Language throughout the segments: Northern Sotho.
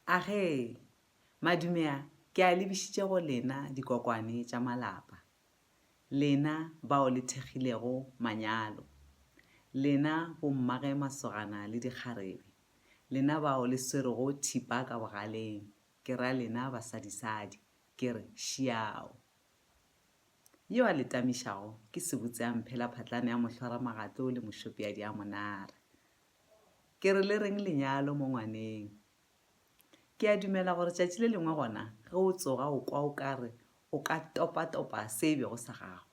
Age, madumea, ke a lebišitše go lena dikokwane tša malapa. Lena bao le thekgilego manyalo. Lena bommage masogana le dikgarebe. Lena bao le swerego thipa ka bogaleng. Ke ra lena basadisadi, ke re šiao. Yo a letamišago ke sebotse a mphela phatlane ya mohlora magato le mošopeadi a monare. Ke re le reng lenyalo mo ngwaneng. Ke a dumela gore tšatši le lengwe gona ge o tsoga o kwa o ka re o ka topa se bego sa gago.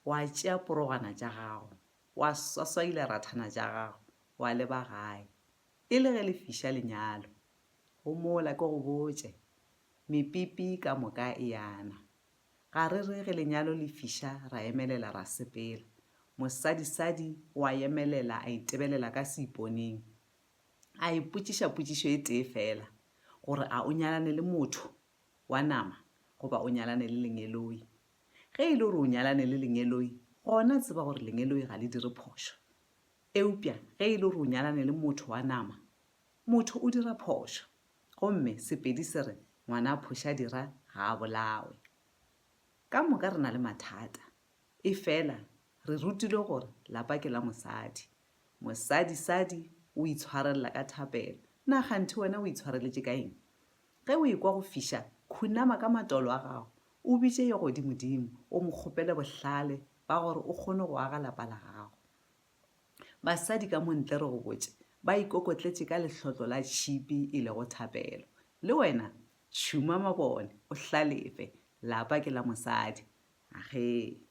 Wa tšea porogwana tša gago, wa swaswaile rathana tša gago, wa leba gae. E le ge le fiša lenyalo, go mola ke go botše, mepipi ka moka e yana. Ga re re ge lenyalo le fiša ra emelela ra sepela. Mosadisadi wa emelela a itebelela ka seiponeng. A ipotšiša potšišo e tee fela, gore a o nyalane le motho wa nama goba o nyalane le lengeloi. Ge e le gore o nyalane le lengeloi, gona tseba gore lengeloi ga le dire phošo. Eupša ge e le gore o nyalane le motho wa nama, motho o dira phošo. Gomme Sepedi se re ngwana a phoša dira ga a bolawe. Ka moka re na le mathata. E fela re rutilwe gore lapa ke la mosadi. Mosadisadi o itshwarelela ka thapelo. Na kganthe wena o itshwareletše ka eng? Ge o ekwa go fiša, khunama ka matolo a gago, o bitše ye godimodimo, o mo kgopele bohlale ba gore o kgone go aga lapa la gago. Basadi ka montle re go botše, ba ikokotletše ka lehlotlo la tšhipi e lego thapelo. Le wena, tšhuma mabone, o hlalefe, lapa ke la mosadi. Age.